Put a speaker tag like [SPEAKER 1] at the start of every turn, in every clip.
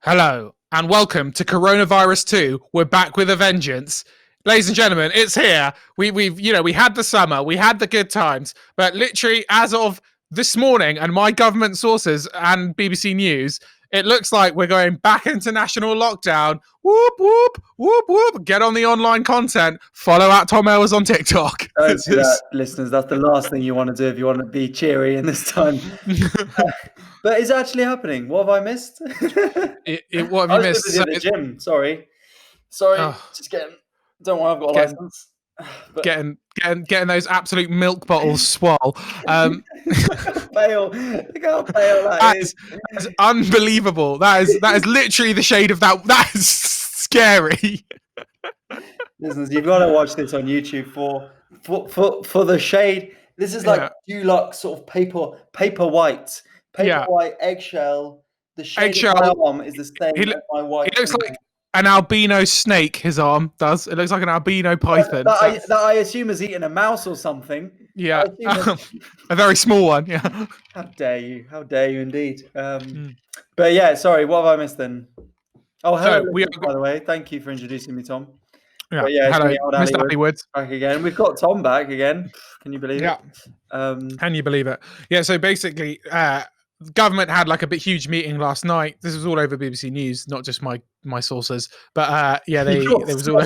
[SPEAKER 1] Hello and welcome to Coronavirus 2. We're back with a vengeance. Ladies and gentlemen, it's here. We had the summer, we had the good times, but literally as of this morning and my government sources and BBC News, it looks like we're going back into national lockdown. Whoop, whoop, whoop, whoop. Get on the online content. Follow out Tom Ellis on TikTok.
[SPEAKER 2] Don't do that, listeners. That's the last thing you want to do if you want to be cheery in this time. But it's actually happening. What have I missed?
[SPEAKER 1] What have you missed?
[SPEAKER 2] I was in the gym. Sorry. Just getting. Don't worry, I've got a license.
[SPEAKER 1] But getting those absolute milk bottles swole.
[SPEAKER 2] Pale. Look how pale that is.
[SPEAKER 1] That's unbelievable. That is literally the shade of that. That is scary.
[SPEAKER 2] Listeners, you've got to watch this on YouTube for the shade. This is like Dulux sort of paper white eggshell. The shade eggshell, of my arm is the same as my white.
[SPEAKER 1] It looks like an albino snake. His arm does. It looks like an albino python.
[SPEAKER 2] That I assume has eaten a mouse or something.
[SPEAKER 1] Yeah, a very small one. Yeah.
[SPEAKER 2] How dare you? How dare you, indeed. But yeah, sorry. What have I missed then? Oh, hello. By the way, thank you for introducing me, Tom.
[SPEAKER 1] Yeah, hello, Mr. Hollywood.
[SPEAKER 2] Back again. We've got Tom back again. Can you believe it?
[SPEAKER 1] Can you believe it? Yeah. So basically, government had like a huge meeting last night. This was all over BBC News, not just my sources. But there was all.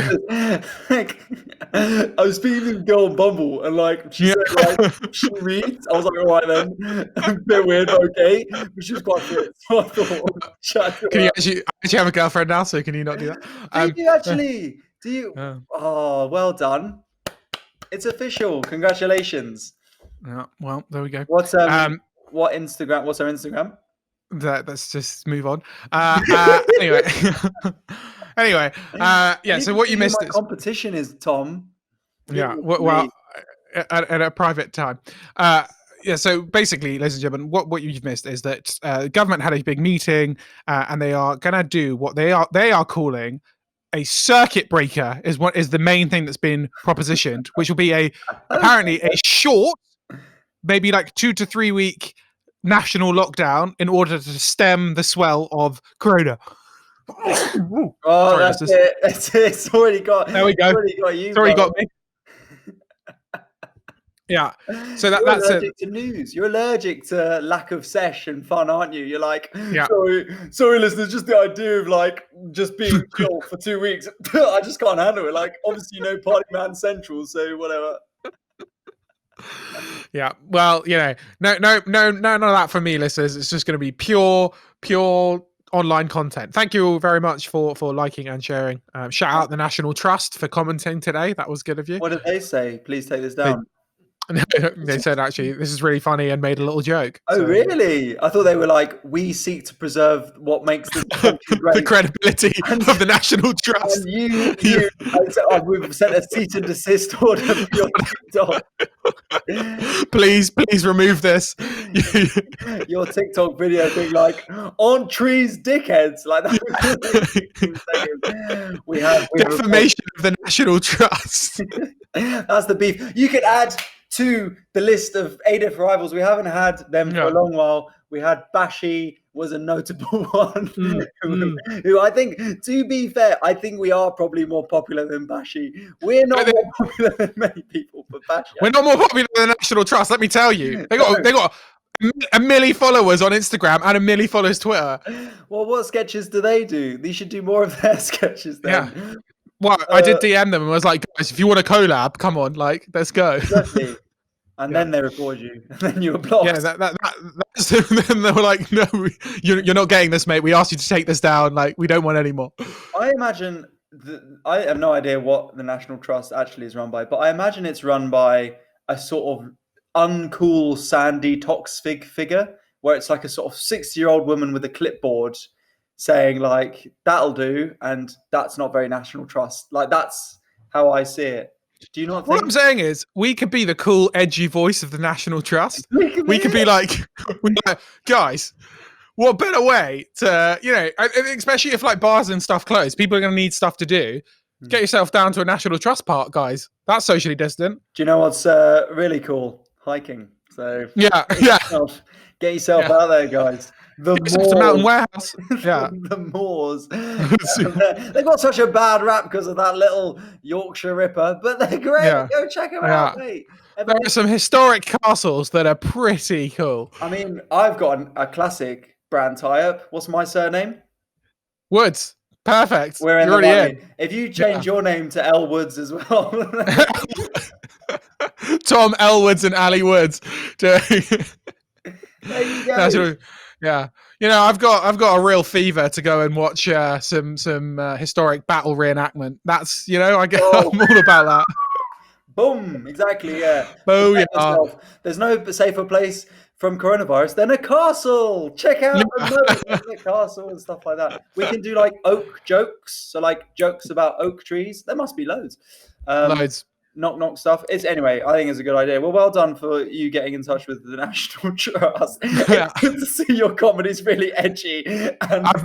[SPEAKER 2] I was speaking to a girl on Bumble, and she said she reads. I was like, all right then, a bit weird, but okay. But she was quite fit, so I thought.
[SPEAKER 1] Can you actually have a girlfriend now? So can you not do that?
[SPEAKER 2] Do you actually? Do you? Oh, well done. It's official. Congratulations.
[SPEAKER 1] Yeah. Well, there we go.
[SPEAKER 2] What's what Instagram? What's our Instagram?
[SPEAKER 1] Let's just move on. Anyway. So what you missed?
[SPEAKER 2] Competition is Tom.
[SPEAKER 1] Yeah. Well, at a private time. So basically, ladies and gentlemen, what you've missed is that government had a big meeting, and they are going to do what they are calling a circuit breaker. Is the main thing that's been propositioned, which will be apparently a short, maybe like 2 to 3 week national lockdown in order to stem the swell of corona.
[SPEAKER 2] Sorry, that's it. It's already got.
[SPEAKER 1] There we go.
[SPEAKER 2] It's already got
[SPEAKER 1] me. Yeah. So that's
[SPEAKER 2] allergic to news. You're allergic to lack of sesh and fun, aren't you? You're like,
[SPEAKER 1] yeah.
[SPEAKER 2] Sorry, listeners. Just the idea of just being chill for 2 weeks. I just can't handle it. Obviously, Party Man Central, so whatever.
[SPEAKER 1] Yeah, well, no, none of that for me, listeners. It's just going to be pure online content. Thank you all very much for liking and sharing. Shout out the National Trust for commenting today. That was good of you.
[SPEAKER 2] What did they say? Please take this down.
[SPEAKER 1] They said, actually, this is really funny and made a little joke.
[SPEAKER 2] Oh, really? I thought they were like, we seek to preserve what makes this country great.
[SPEAKER 1] The credibility of the National Trust.
[SPEAKER 2] And we've sent a cease and desist order for your TikTok.
[SPEAKER 1] Please remove this.
[SPEAKER 2] Your TikTok video being like, on trees, dickheads. Like that. we have
[SPEAKER 1] defamation of the National Trust.
[SPEAKER 2] That's the beef. You could add to the list of ADIF rivals. We haven't had them for a long while. We had Bashi was a notable one. Who I think, to be fair, I think we are probably more popular than Bashi. We're not more popular than many people, but Bashi.
[SPEAKER 1] We're not more popular than the National Trust, let me tell you. They got a milli followers on Instagram and a milli followers Twitter.
[SPEAKER 2] Well, what sketches do they do? They should do more of their sketches then.
[SPEAKER 1] Yeah. Well, I did DM them and was like, guys, if you want a collab, come on, let's go.
[SPEAKER 2] Exactly. And then they record you, and then you were blocked.
[SPEAKER 1] Yeah, that's then they were like, no, you're not getting this, mate. We asked you to take this down. We don't want any more.
[SPEAKER 2] I imagine, I have no idea what the National Trust actually is run by, but I imagine it's run by a sort of uncool Sandy Toksvig figure, where it's like a sort of 60-year-old woman with a clipboard saying that'll do, and that's not very National Trust. That's how I see it. Do you not think?
[SPEAKER 1] What I'm saying is, we could be the cool, edgy voice of the National Trust. We could be like, guys, what better way to, especially if bars and stuff close, people are going to need stuff to do. Get yourself down to a National Trust park, guys. That's socially distant.
[SPEAKER 2] Do you know what's really cool? Hiking. So
[SPEAKER 1] yeah.
[SPEAKER 2] Get yourself out there, guys. The
[SPEAKER 1] It's just a mountain
[SPEAKER 2] Moors.
[SPEAKER 1] warehouse. Yeah.
[SPEAKER 2] The Moors. They got such a bad rap because of that little Yorkshire Ripper, but they're great.
[SPEAKER 1] Yeah.
[SPEAKER 2] Go check them out,
[SPEAKER 1] Yeah.
[SPEAKER 2] mate.
[SPEAKER 1] There are some historic castles that are pretty cool.
[SPEAKER 2] I mean, I've got a classic brand tie-up. What's my surname?
[SPEAKER 1] Woods. Perfect.
[SPEAKER 2] We're in
[SPEAKER 1] You're
[SPEAKER 2] the
[SPEAKER 1] already
[SPEAKER 2] money.
[SPEAKER 1] in.
[SPEAKER 2] If you
[SPEAKER 1] Yeah.
[SPEAKER 2] change your name to L Woods as well.
[SPEAKER 1] Tom Elwoods and Ali Woods.
[SPEAKER 2] There you go.
[SPEAKER 1] That's really, yeah. You know, I've got a real fever to go and watch some historic battle reenactment. That's, you know,
[SPEAKER 2] Oh.
[SPEAKER 1] I'm all about that.
[SPEAKER 2] Boom! Exactly. Yeah.
[SPEAKER 1] Oh
[SPEAKER 2] Protect
[SPEAKER 1] yeah.
[SPEAKER 2] yourself. There's no safer place from coronavirus than a castle. Check out the moat of the castle and stuff like that. We can do like oak jokes, so like jokes about oak trees. There must be loads.
[SPEAKER 1] Loads.
[SPEAKER 2] Knock stuff. It's anyway. I think it's a good idea. Well, well done for you getting in touch with the National Trust.
[SPEAKER 1] Yeah.
[SPEAKER 2] It's good to see your comedy's really edgy. And
[SPEAKER 1] I've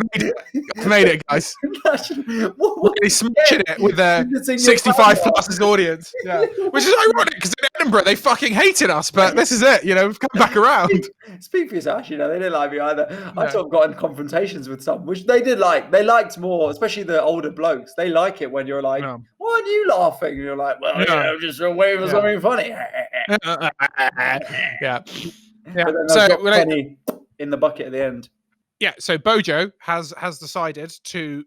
[SPEAKER 1] made it, guys. Really smashing it with a 65 plus audience. Yeah. Which is ironic because in Edinburgh they fucking hated us, but this is it. You know, we've come back around.
[SPEAKER 2] Speak for yourself. You know, they didn't like me either. I sort of got in confrontations with some, which they did like. They liked more, especially the older blokes. They like it when you're like, "Why aren't you laughing?" And you're like, "Well, you know, just wait for something funny."
[SPEAKER 1] Yeah.
[SPEAKER 2] But then
[SPEAKER 1] So
[SPEAKER 2] penny in the bucket at the end.
[SPEAKER 1] Yeah. So Bojo has decided to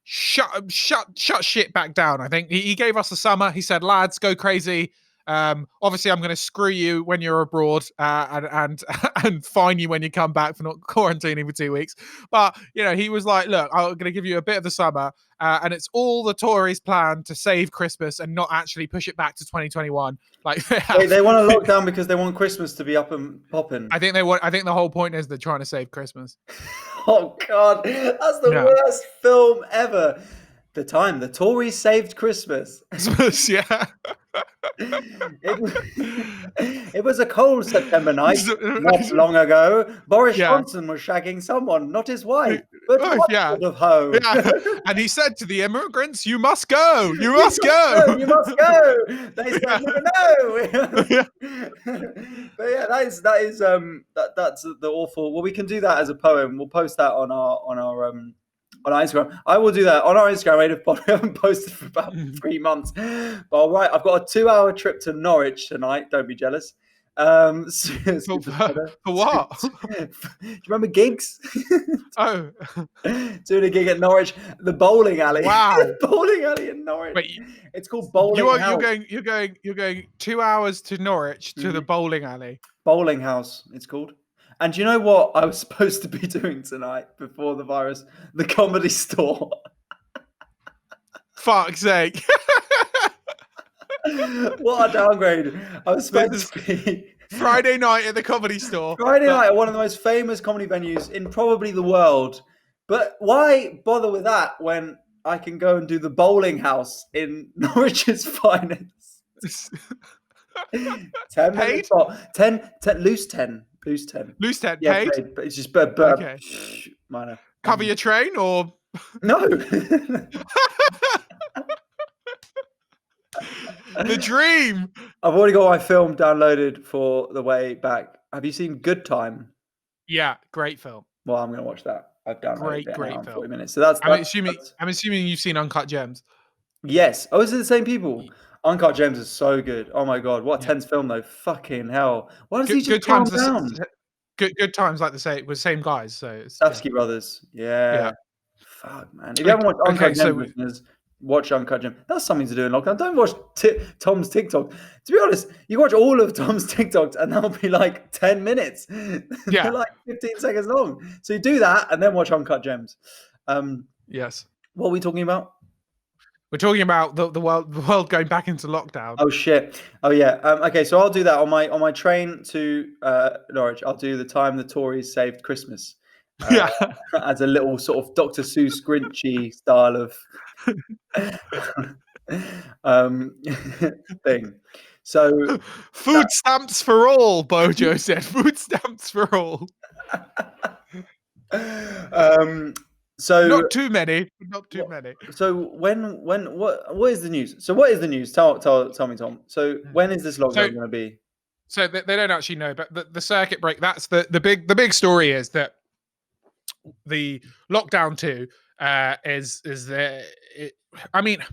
[SPEAKER 1] shut shit back down. I think he gave us the summer. He said, "Lads, go crazy. Obviously, I'm going to screw you when you're abroad and fine you when you come back for not quarantining for 2 weeks." But you know, he was like, "Look, I'm going to give you a bit of the summer, and it's all the Tories' plan to save Christmas and not actually push it back to 2021." Like
[SPEAKER 2] they want to lock down because they want Christmas to be up and popping.
[SPEAKER 1] I think the whole point is they're trying to save Christmas.
[SPEAKER 2] Oh God, that's the worst film ever. The time the Tories saved Christmas.
[SPEAKER 1] Yeah.
[SPEAKER 2] It was a cold September night, not long ago. Boris Johnson was shagging someone, not his wife, but what sort of hoe?
[SPEAKER 1] Yeah. And he said to the immigrants, "You must go. You must go.
[SPEAKER 2] You must go." They said, "No." But yeah, that's the awful. Well, we can do that as a poem. We'll post that on our Instagram. I will do that on our Instagram. I haven't posted for about 3 months. But all right, I've got a 2-hour trip to Norwich tonight. Don't be jealous.
[SPEAKER 1] For what?
[SPEAKER 2] Do you remember gigs?
[SPEAKER 1] Oh,
[SPEAKER 2] doing a gig at Norwich, the bowling alley.
[SPEAKER 1] Wow,
[SPEAKER 2] bowling alley in Norwich.
[SPEAKER 1] Wait,
[SPEAKER 2] it's called Bowling House.
[SPEAKER 1] You're going 2 hours to Norwich to the bowling alley.
[SPEAKER 2] Bowling House, it's called. And do you know what I was supposed to be doing tonight before the virus? The Comedy Store.
[SPEAKER 1] Fuck's sake.
[SPEAKER 2] What a downgrade. I was supposed to be...
[SPEAKER 1] Friday night at the Comedy Store.
[SPEAKER 2] Friday night at one of the most famous comedy venues in probably the world. But why bother with that when I can go and do the Bowling House in Norwich's finest? 10 minutes. 10, loose 10. Loose 10.
[SPEAKER 1] Loose 10.
[SPEAKER 2] Yeah,
[SPEAKER 1] paid?
[SPEAKER 2] but it's just
[SPEAKER 1] okay.
[SPEAKER 2] Minor.
[SPEAKER 1] Cover your train or
[SPEAKER 2] no.
[SPEAKER 1] The dream.
[SPEAKER 2] I've already got my film downloaded for the way back. Have you seen Good Time?
[SPEAKER 1] Yeah, great film.
[SPEAKER 2] Well, I'm going to watch that. I've downloaded it
[SPEAKER 1] great
[SPEAKER 2] now in
[SPEAKER 1] film.
[SPEAKER 2] 40 minutes. So that's
[SPEAKER 1] I'm assuming you've seen Uncut Gems.
[SPEAKER 2] Yes. Oh, is it the same people? Uncut Gems is so good. Oh my God, what a tense film though. Fucking hell. Why does he just calm down?
[SPEAKER 1] Good Times like the same guys. So it's
[SPEAKER 2] Safsky brothers. Yeah. Fuck man. If you haven't watched Uncut Gems, listeners, watch Uncut Gems. That's something to do in lockdown. Don't watch Tom's TikTok. To be honest, you watch all of Tom's TikToks and that'll be like 10 minutes.
[SPEAKER 1] Yeah.
[SPEAKER 2] They're like 15 seconds long. So you do that and then watch Uncut Gems.
[SPEAKER 1] Yes.
[SPEAKER 2] What are we talking about?
[SPEAKER 1] We're talking about the world going back into lockdown.
[SPEAKER 2] Oh shit! Oh yeah. Okay, so I'll do that on my train to Norwich. I'll do the time the Tories saved Christmas. As a little sort of Dr. Seuss Grinchy style of thing. So
[SPEAKER 1] food stamps for all, Bojo said. Food stamps for all.
[SPEAKER 2] So
[SPEAKER 1] not too many.
[SPEAKER 2] So what is the news? So what is the news? Tell me, Tom. So when is this lockdown going to be?
[SPEAKER 1] So they don't actually know, but the circuit break. That's the big story is that the lockdown 2 is the I mean,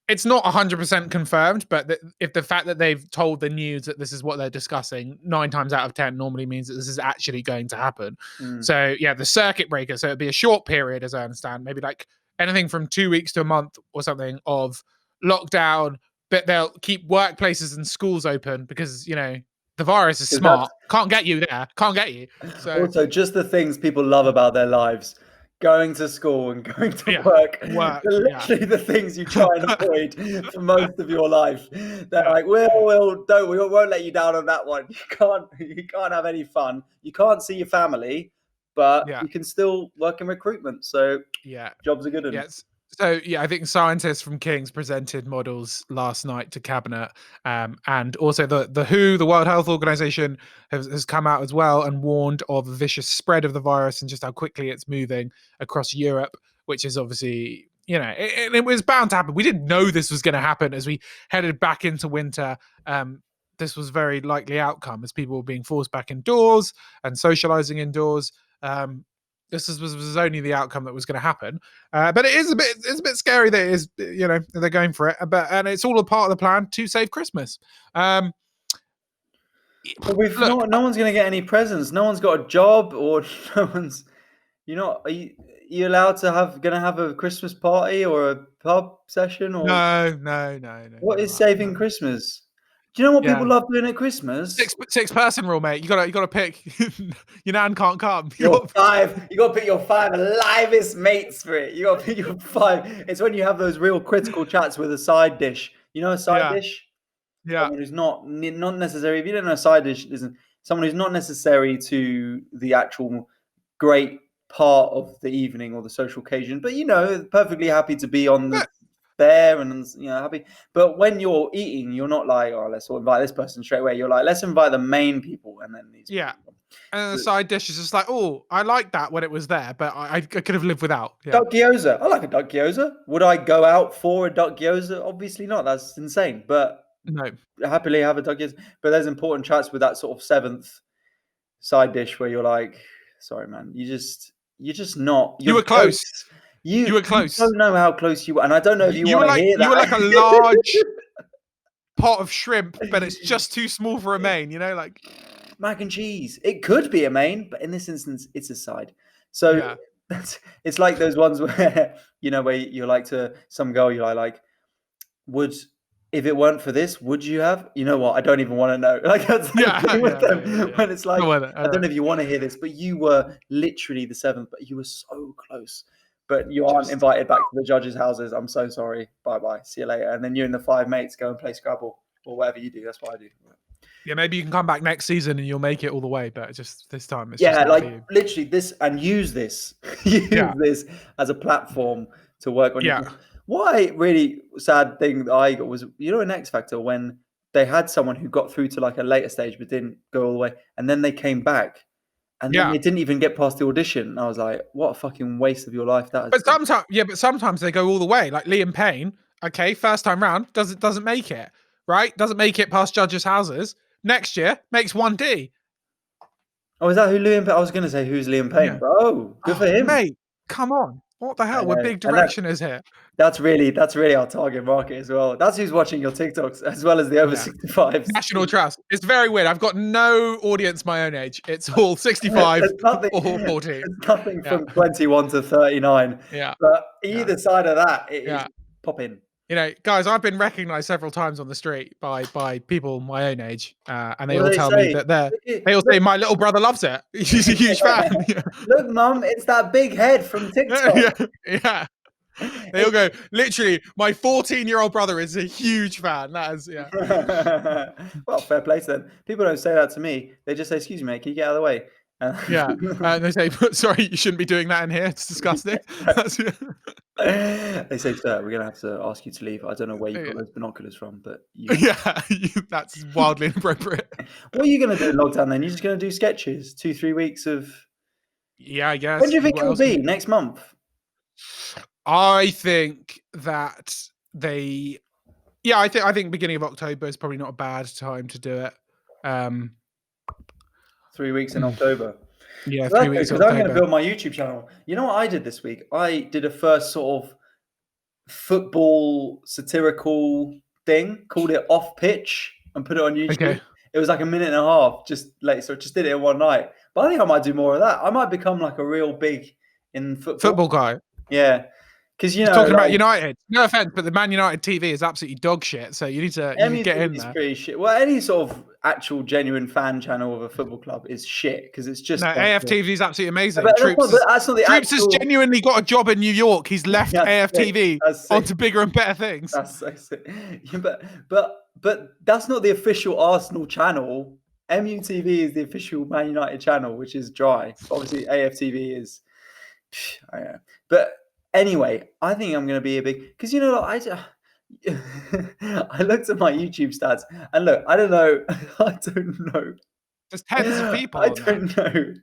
[SPEAKER 1] it's not 100% confirmed, but if the fact that they've told the news that this is what they're discussing 9 times out of 10 normally means that this is actually going to happen. So yeah, the circuit breaker, so it'd be a short period, as I understand, maybe like anything from 2 weeks to a month or something of lockdown, but they'll keep workplaces and schools open because, the virus is
[SPEAKER 2] 'Cause that's
[SPEAKER 1] smart, can't get you there, can't get you. So
[SPEAKER 2] also just the things people love about their lives. Going to school and going to
[SPEAKER 1] yeah,
[SPEAKER 2] work.
[SPEAKER 1] work,
[SPEAKER 2] They're
[SPEAKER 1] yeah.
[SPEAKER 2] literally the things you try and avoid for most of your life. They're
[SPEAKER 1] Yeah,
[SPEAKER 2] like, we won't let you down on that one. You can't have any fun. You can't see your family, but
[SPEAKER 1] yeah.
[SPEAKER 2] you can still work in recruitment. So
[SPEAKER 1] Yeah.
[SPEAKER 2] jobs are good.
[SPEAKER 1] Yes. So yeah, I think scientists from King's presented models last night to cabinet, and also the WHO, the World Health Organization, has come out as well and warned of a vicious spread of the virus and just how quickly it's moving across Europe, which is obviously it was bound to happen. We didn't know this was going to happen as we headed back into winter. This was very likely outcome as people were being forced back indoors and socializing indoors. This was only the outcome that was going to happen, but it's a bit scary that it is, they're going for it, and it's all a part of the plan to save Christmas.
[SPEAKER 2] But we've
[SPEAKER 1] Look,
[SPEAKER 2] no one's going to get any presents. No one's got a job, or no one's. You're not. Are you allowed to gonna have a Christmas party or a pub session, or
[SPEAKER 1] no,
[SPEAKER 2] what
[SPEAKER 1] none of
[SPEAKER 2] is
[SPEAKER 1] that.
[SPEAKER 2] saving
[SPEAKER 1] No.
[SPEAKER 2] Christmas? Do you know what people
[SPEAKER 1] Yeah,
[SPEAKER 2] love doing at Christmas?
[SPEAKER 1] six person rule, mate. You gotta pick. Your nan can't come.
[SPEAKER 2] Your five. You got to pick your five livest mates for it. You got to pick your five. It's when you have those real critical chats with a side dish. You know, a side
[SPEAKER 1] Yeah,
[SPEAKER 2] dish.
[SPEAKER 1] yeah,
[SPEAKER 2] Someone who's not necessary. If you don't know, a side dish isn't someone who's not necessary to the actual great part of the evening or the social occasion, but perfectly happy to be on the
[SPEAKER 1] but
[SPEAKER 2] there and happy. But when you're eating, you're not like, oh, let's invite this person straight away. You're like, let's invite the main people and then these
[SPEAKER 1] yeah.
[SPEAKER 2] people.
[SPEAKER 1] And the side dish is just like, oh, I like that when it was there, but I could have lived without. Yeah,
[SPEAKER 2] Duck gyoza. I like a duck gyoza. Would I go out for a duck gyoza? Obviously not. That's insane. But
[SPEAKER 1] no,
[SPEAKER 2] happily have a duck gyoza. But there's important chats with that sort of seventh side dish where you're like, sorry, man, you're just not.
[SPEAKER 1] you
[SPEAKER 2] You're
[SPEAKER 1] were close.
[SPEAKER 2] close.
[SPEAKER 1] You were
[SPEAKER 2] You
[SPEAKER 1] close.
[SPEAKER 2] don't know how close you were, and I don't know if you
[SPEAKER 1] You
[SPEAKER 2] want
[SPEAKER 1] were
[SPEAKER 2] to
[SPEAKER 1] like
[SPEAKER 2] hear
[SPEAKER 1] you were like a
[SPEAKER 2] that.
[SPEAKER 1] large pot of shrimp, but it's just too small for a main. Like
[SPEAKER 2] Mac and cheese. It could be a main, but in this instance, it's a side. So
[SPEAKER 1] yeah,
[SPEAKER 2] it's like those ones where where you're like to some girl you're like, would if it weren't for this, would you have? You know what? I don't even want to know. Like that's the
[SPEAKER 1] yeah,
[SPEAKER 2] thing with
[SPEAKER 1] yeah, no,
[SPEAKER 2] them
[SPEAKER 1] yeah.
[SPEAKER 2] when it's like,
[SPEAKER 1] Not worth it.
[SPEAKER 2] I don't know if you want to hear this, but you were literally the seventh, but you were so close. But you aren't
[SPEAKER 1] Just
[SPEAKER 2] invited back to the judges' houses. I'm so sorry. Bye bye. See you later. And then you and the five mates go and play Scrabble or whatever you do. That's what I do.
[SPEAKER 1] yeah, maybe you can come back next season and you'll make it all the way, but just this time it's just
[SPEAKER 2] Yeah,
[SPEAKER 1] not for
[SPEAKER 2] like
[SPEAKER 1] you.
[SPEAKER 2] literally this, and use this, use
[SPEAKER 1] Yeah,
[SPEAKER 2] this as a platform to work on your.
[SPEAKER 1] yeah,
[SPEAKER 2] What a really sad thing that I got was, in X Factor when they had someone who got through to like a later stage but didn't go all the way, and then they came back, and then
[SPEAKER 1] yeah.
[SPEAKER 2] they didn't even get past the audition. And I was like, what a fucking waste of your life that has been.
[SPEAKER 1] But sometimes they go all the way. Like Liam Payne, okay, first time round doesn't make it, right? Doesn't make it past judges' houses. Next year makes 1D.
[SPEAKER 2] Oh, is that who Liam? I was going to say who's Liam Payne,
[SPEAKER 1] Yeah.
[SPEAKER 2] but oh, good for
[SPEAKER 1] Oh,
[SPEAKER 2] him.
[SPEAKER 1] mate, come on. What the
[SPEAKER 2] I
[SPEAKER 1] hell? We're
[SPEAKER 2] know,
[SPEAKER 1] big
[SPEAKER 2] and that
[SPEAKER 1] directioners here.
[SPEAKER 2] that's really our target market as well. That's who's watching your TikToks as well as the over
[SPEAKER 1] Yeah.
[SPEAKER 2] 65s.
[SPEAKER 1] National trust. It's very weird. I've got no audience my own age. It's all 65
[SPEAKER 2] There's nothing,
[SPEAKER 1] or 14.
[SPEAKER 2] there's nothing
[SPEAKER 1] Yeah.
[SPEAKER 2] from 21 to 39.
[SPEAKER 1] Yeah.
[SPEAKER 2] But
[SPEAKER 1] Yeah.
[SPEAKER 2] either side of that, it is
[SPEAKER 1] Yeah.
[SPEAKER 2] popping.
[SPEAKER 1] Guys, I've been recognized several times on the street by people my own age, and they
[SPEAKER 2] What
[SPEAKER 1] all
[SPEAKER 2] do they
[SPEAKER 1] tell me
[SPEAKER 2] say?
[SPEAKER 1] that
[SPEAKER 2] Look,
[SPEAKER 1] they all say
[SPEAKER 2] look,
[SPEAKER 1] my little brother loves it. He's a huge fan.
[SPEAKER 2] look, mum, it's that big head from TikTok.
[SPEAKER 1] Yeah, yeah. They all go, literally, my 14-year-old brother is a huge fan. That is, yeah.
[SPEAKER 2] Well, fair play to them. People don't say that to me. They just say, excuse me, mate, can you get out of the way?
[SPEAKER 1] Yeah. And they say, sorry, you shouldn't be doing that in here. It's disgusting.
[SPEAKER 2] They say, sir, we're going to have to ask you to leave. I don't know where you got those binoculars from, but
[SPEAKER 1] yeah, that's wildly inappropriate.
[SPEAKER 2] What are you going to do in lockdown then? You're just going to do sketches, 2-3 weeks of.
[SPEAKER 1] Yeah, I guess.
[SPEAKER 2] When do you think
[SPEAKER 1] What
[SPEAKER 2] it will
[SPEAKER 1] else can
[SPEAKER 2] be?
[SPEAKER 1] we-
[SPEAKER 2] Next month?
[SPEAKER 1] I think that I think beginning of October is probably not a bad time to do it.
[SPEAKER 2] 3 weeks in October.
[SPEAKER 1] Yeah,
[SPEAKER 2] So that's
[SPEAKER 1] 3
[SPEAKER 2] good
[SPEAKER 1] weeks
[SPEAKER 2] because I'm going to
[SPEAKER 1] October.
[SPEAKER 2] build my YouTube channel. You know what I did this week? I did a first sort of football satirical thing, called it Off Pitch, and put it on YouTube.
[SPEAKER 1] Okay.
[SPEAKER 2] It was like a minute and a half, so just did it in one night. But I think I might do more of that. I might become like a real big in football.
[SPEAKER 1] Football guy.
[SPEAKER 2] Yeah, because
[SPEAKER 1] Just talking about
[SPEAKER 2] like
[SPEAKER 1] United. No offense, but the Man United TV is absolutely dog shit. So you need to get
[SPEAKER 2] MUTV
[SPEAKER 1] in
[SPEAKER 2] is
[SPEAKER 1] there.
[SPEAKER 2] pretty shit. Well, any sort of actual genuine fan channel of a football club is shit because it's just
[SPEAKER 1] No,
[SPEAKER 2] like
[SPEAKER 1] AFTV is absolutely amazing.
[SPEAKER 2] But that's not the
[SPEAKER 1] Troops has
[SPEAKER 2] actual.
[SPEAKER 1] genuinely got a job in New York. He's left
[SPEAKER 2] That's sick.
[SPEAKER 1] AFTV
[SPEAKER 2] That's sick.
[SPEAKER 1] onto bigger and better things.
[SPEAKER 2] That's so sick. Yeah, but that's not the official Arsenal channel. MUTV is the official Man United channel, which is dry. But obviously, AFTV is. I don't know. But anyway, I think I'm going to be a big because I looked at my YouTube stats and look, I don't know, I don't know.
[SPEAKER 1] There's tens of people
[SPEAKER 2] I
[SPEAKER 1] on there.
[SPEAKER 2] don't know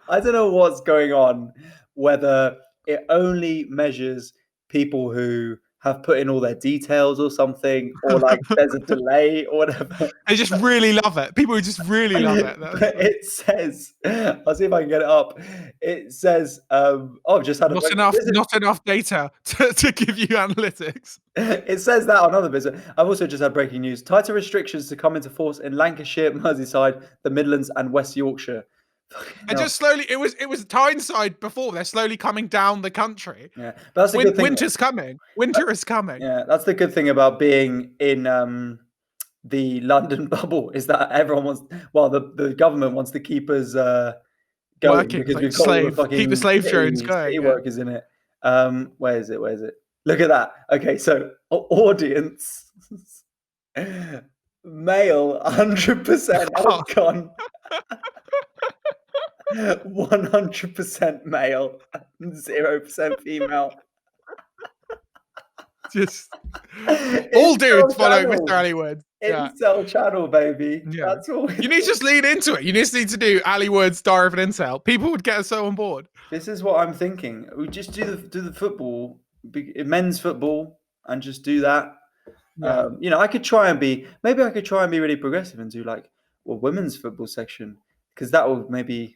[SPEAKER 2] I don't know what's going on, whether it only measures people who have put in all their details or something, or like there's a delay or whatever.
[SPEAKER 1] They just really love it. People who just really love it.
[SPEAKER 2] But it says, I'll see if I can get it up. It says, I've just had
[SPEAKER 1] not enough data to give you analytics.
[SPEAKER 2] It says that on other bits. I've also just had breaking news. Tighter restrictions to come into force in Lancashire, Merseyside, the Midlands, and West Yorkshire.
[SPEAKER 1] And just slowly, it was Tyneside before. They're slowly coming down the country.
[SPEAKER 2] Yeah, but that's the good thing.
[SPEAKER 1] Winter's coming. Winter is coming.
[SPEAKER 2] Yeah, that's the good thing about being in the London bubble is that everyone wants. Well, the government wants to keep us going
[SPEAKER 1] Working,
[SPEAKER 2] because
[SPEAKER 1] like
[SPEAKER 2] we've got all the fucking
[SPEAKER 1] keep the slave drones going.
[SPEAKER 2] city workers in it. Where is it? Where is it? Look at that. Okay, so audience male 100% has gone 100% male, 0% female.
[SPEAKER 1] Just all dudes follow
[SPEAKER 2] channel.
[SPEAKER 1] Mr. Ali Woods. Yeah.
[SPEAKER 2] Incel channel, baby.
[SPEAKER 1] Yeah.
[SPEAKER 2] That's all.
[SPEAKER 1] You need to just lean into it. You just need to do Ali Woods, Diary of an Incel. People would get us so on board.
[SPEAKER 2] This is what I'm thinking. We just do the football, men's football, and just do that.
[SPEAKER 1] Yeah.
[SPEAKER 2] I could try and be really progressive and do like women's football section, because that will maybe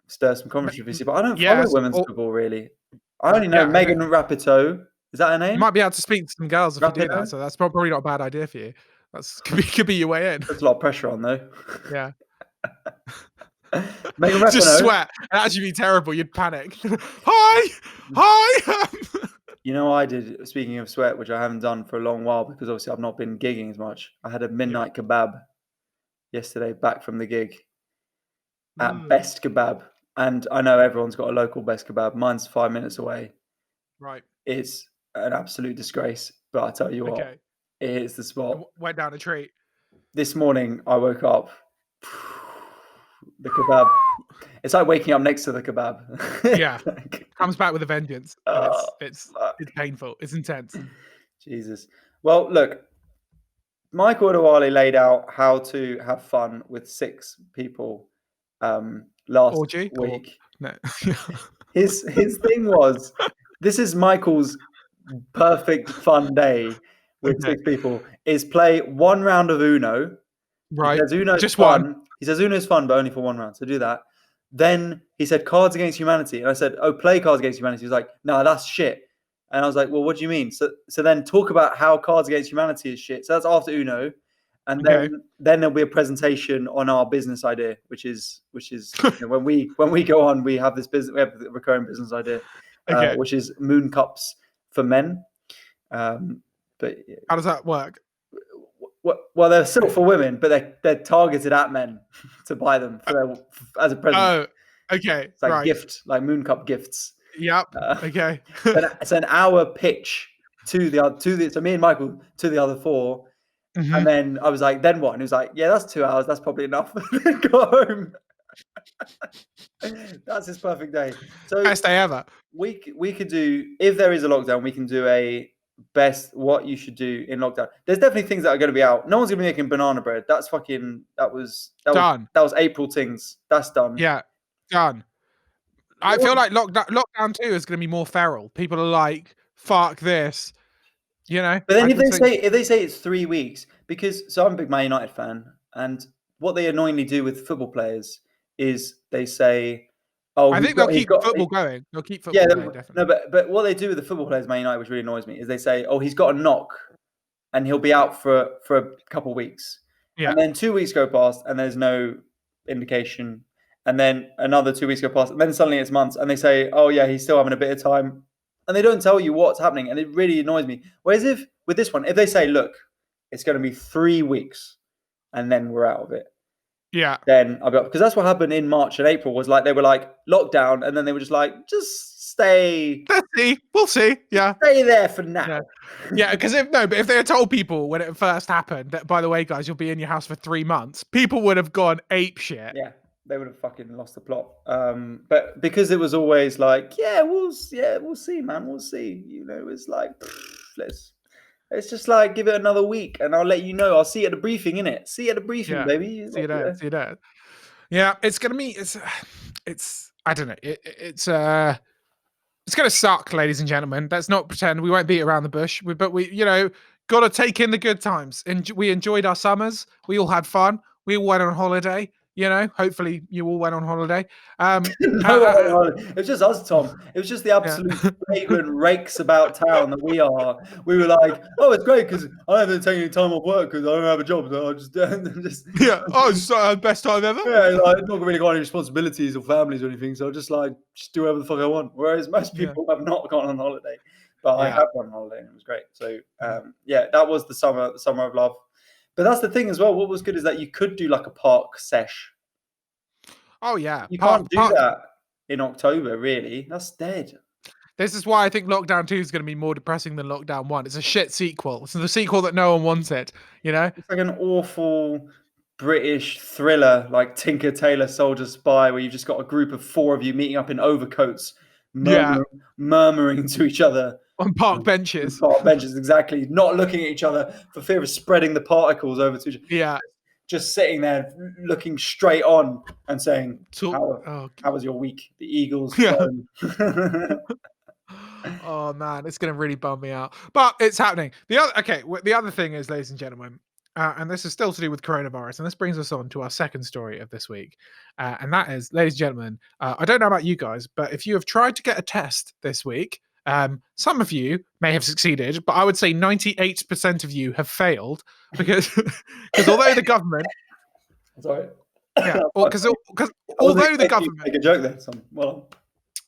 [SPEAKER 2] stir some controversy. But I don't follow women's football really. I only know Megan Rapinoe. Is that her name?
[SPEAKER 1] You might be able to speak to some girls if you do that. So that's probably not a bad idea for you. That's could be your way in.
[SPEAKER 2] There's a lot of pressure on though.
[SPEAKER 1] Yeah.
[SPEAKER 2] Megan Rapinoe.
[SPEAKER 1] Just sweat. It'd actually be terrible. You'd panic. Hi.
[SPEAKER 2] You know what I did, speaking of sweat, which I haven't done for a long while because obviously I've not been gigging as much. I had a midnight kebab yesterday back from the gig at Best Kebab. And I know everyone's got a local Best Kebab. Mine's 5 minutes away.
[SPEAKER 1] Right.
[SPEAKER 2] It's an absolute disgrace. But I tell you what, it is the spot.
[SPEAKER 1] Went down a treat.
[SPEAKER 2] This morning I woke up. The kebab. It's like waking up next to the kebab.
[SPEAKER 1] Yeah. Comes back with a vengeance. And it's painful. It's intense.
[SPEAKER 2] Jesus. Well, look, Michael Adewale laid out how to have fun with 6 people last week.
[SPEAKER 1] No.
[SPEAKER 2] His thing was, this is Michael's perfect fun day with 6 people, is play 1 round of Uno.
[SPEAKER 1] Right.
[SPEAKER 2] Just fun. He says Uno's fun, but only for 1 round. So do that. Then he said Cards Against Humanity. And I said, play Cards Against Humanity. He was like, no, that's shit. And I was like, well, what do you mean? So then talk about how Cards Against Humanity is shit. So that's after Uno. And then there'll be a presentation on our business idea, which is when we go on, we have a recurring business idea, which is moon cups for men. But
[SPEAKER 1] how does that work?
[SPEAKER 2] Well, they're still for women, but they're targeted at men to buy them as a present.
[SPEAKER 1] Oh, okay.
[SPEAKER 2] It's like gift, like moon cup gifts.
[SPEAKER 1] Yep. Okay.
[SPEAKER 2] It's an hour pitch to so me and Michael to the other 4. Mm-hmm. And then I was like, then what? And he was like, yeah, that's 2 hours. That's probably enough. Go home. That's his perfect day. So
[SPEAKER 1] best day ever.
[SPEAKER 2] We could do, if there is a lockdown, we can do a best what you should do in lockdown. There's definitely things that are going to be out. No one's going to be making banana bread. That's fucking, that was done. That was April things. That's done.
[SPEAKER 1] Yeah, done. I feel like lockdown 2 is going to be more feral. People are like, fuck this. You know,
[SPEAKER 2] but then if they say it's 3 weeks, so I'm a big Man United fan, and what they annoyingly do with football players is they say, "Oh,
[SPEAKER 1] I think they'll keep football going. They'll keep
[SPEAKER 2] yeah,
[SPEAKER 1] football going,
[SPEAKER 2] no,
[SPEAKER 1] definitely.
[SPEAKER 2] but what they do with the football players, Man United, which really annoys me, is they say, "Oh, he's got a knock, and he'll be out for a couple of weeks,"
[SPEAKER 1] Yeah.
[SPEAKER 2] and then 2 weeks go past, and there's no indication, and then another 2 weeks go past, and then suddenly it's months, and they say, "Oh yeah, he's still having a bit of time," and they don't tell you what's happening, and it really annoys me. Whereas if with this one, if they say, "Look, it's going to be 3 weeks, and then we're out of it,"
[SPEAKER 1] Yeah.
[SPEAKER 2] then I'll be up because that's what happened in March and April. Was like they were like lockdown, and then they were just like, "Just stay."
[SPEAKER 1] Let's see. We'll see. Yeah.
[SPEAKER 2] Stay there for now.
[SPEAKER 1] Yeah. Yeah, because if they had told people when it first happened that, by the way, guys, you'll be in your house for 3 months, people would have gone ape shit.
[SPEAKER 2] Yeah, they would have fucking lost the plot. But because it was always like, we'll see, man, we'll see. You know, it's like let's just like give it another week, and I'll let you know. I'll see you at the briefing, innit? See you at the briefing,
[SPEAKER 1] Yeah.
[SPEAKER 2] baby.
[SPEAKER 1] See you there. See you there. Yeah, it's gonna be. It's. I don't know. It's going to suck, ladies and gentlemen. Let's not pretend we won't beat around the bush. But we, got to take in the good times. And we enjoyed our summers. We all had fun. We all went on holiday. Hopefully you all went on holiday.
[SPEAKER 2] No, it was just us, Tom. It was just the
[SPEAKER 1] Yeah.
[SPEAKER 2] absolute vagrant rakes about town that we are. We were like, "Oh, it's great because I haven't taken any time off work because I don't have a job, so I just
[SPEAKER 1] Yeah. Oh, it's best time ever.
[SPEAKER 2] yeah, like not really got any responsibilities or families or anything, so I just do whatever the fuck I want." Whereas most
[SPEAKER 1] Yeah.
[SPEAKER 2] people have not gone on holiday, but I
[SPEAKER 1] Yeah.
[SPEAKER 2] have gone on holiday and it was great. So that was the summer of love. But that's the thing as well. What was good is that you could do like a park sesh.
[SPEAKER 1] Oh yeah.
[SPEAKER 2] You can't do that in October, really. That's dead.
[SPEAKER 1] This is why I think Lockdown 2 is going to be more depressing than Lockdown 1. It's a shit sequel. It's the sequel that no one wanted,
[SPEAKER 2] It's like an awful British thriller like Tinker Tailor Soldier Spy where you've just got a group of 4 of you meeting up in overcoats, murmuring to each other.
[SPEAKER 1] On park benches.
[SPEAKER 2] Park benches, exactly. Not looking at each other for fear of spreading the particles over to each other.
[SPEAKER 1] Yeah.
[SPEAKER 2] Just sitting there looking straight on and saying, how was your week? The Eagles.
[SPEAKER 1] Yeah. Oh man, it's going to really bum me out. But it's happening. The other thing is, ladies and gentlemen, and this is still to do with coronavirus, and this brings us on to our second story of this week. And that is, ladies and gentlemen, I don't know about you guys, but if you have tried to get a test this week, some of you may have succeeded, but I would say 98% of you have failed because although the government,
[SPEAKER 2] sorry,
[SPEAKER 1] yeah, because although the government
[SPEAKER 2] make a joke there,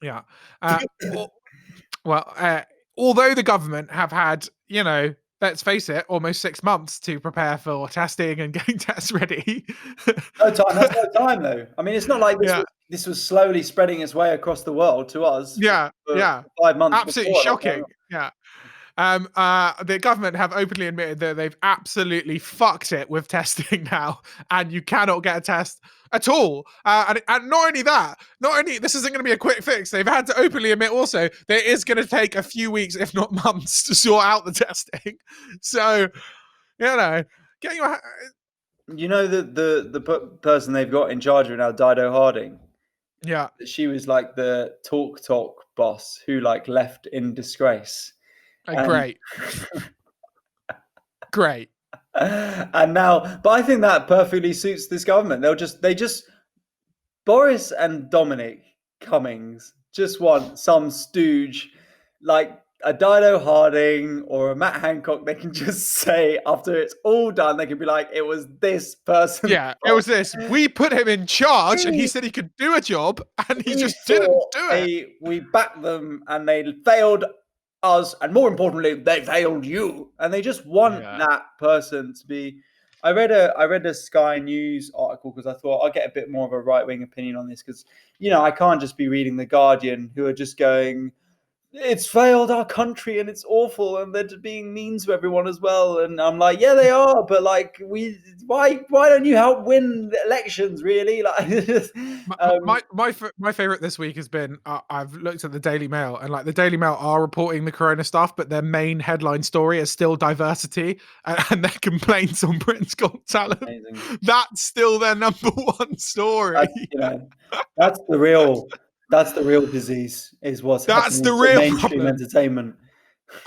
[SPEAKER 1] yeah, although the government have had, let's face it, almost 6 months to prepare for testing and getting tests ready.
[SPEAKER 2] No time. That's no time, though. I mean, it's not like this was slowly spreading its way across the world to us.
[SPEAKER 1] Yeah,
[SPEAKER 2] for 5 months.
[SPEAKER 1] Absolutely shocking. Yeah. The government have openly admitted that they've absolutely fucked it with testing now, and you cannot get a test at all. And not only that, this isn't going to be a quick fix. They've had to openly admit also that it is going to take a few weeks, if not months, to sort out the testing. So, get your.
[SPEAKER 2] The person they've got in charge of it now, Dido Harding.
[SPEAKER 1] Yeah,
[SPEAKER 2] she was like the talk boss who like left in disgrace.
[SPEAKER 1] Great. Great.
[SPEAKER 2] And now, but I think that perfectly suits this government. Boris and Dominic Cummings just want some stooge like a Dido Harding or a Matt Hancock. They can just say after it's all done, they can be like, it was this person.
[SPEAKER 1] Yeah, it was this. We put him in charge and he said he could do a job and he just didn't do it.
[SPEAKER 2] We backed them and they failed us, and more importantly, they failed you. And they just want that person to be. I read a Sky News article because I thought I'll get a bit more of a right-wing opinion on this because I can't just be reading The Guardian who are just going, it's failed our country and it's awful and they're being mean to everyone as well. And I'm like, yeah, they are, but like why don't you help win the elections, really? Like
[SPEAKER 1] my favorite this week has been I've looked at the Daily Mail and like the Daily Mail are reporting the corona stuff, but their main headline story is still diversity and their complaints on Britain's Got Talent.
[SPEAKER 2] Amazing.
[SPEAKER 1] That's still their number one story.
[SPEAKER 2] That's the real disease, is what's happening to mainstream entertainment.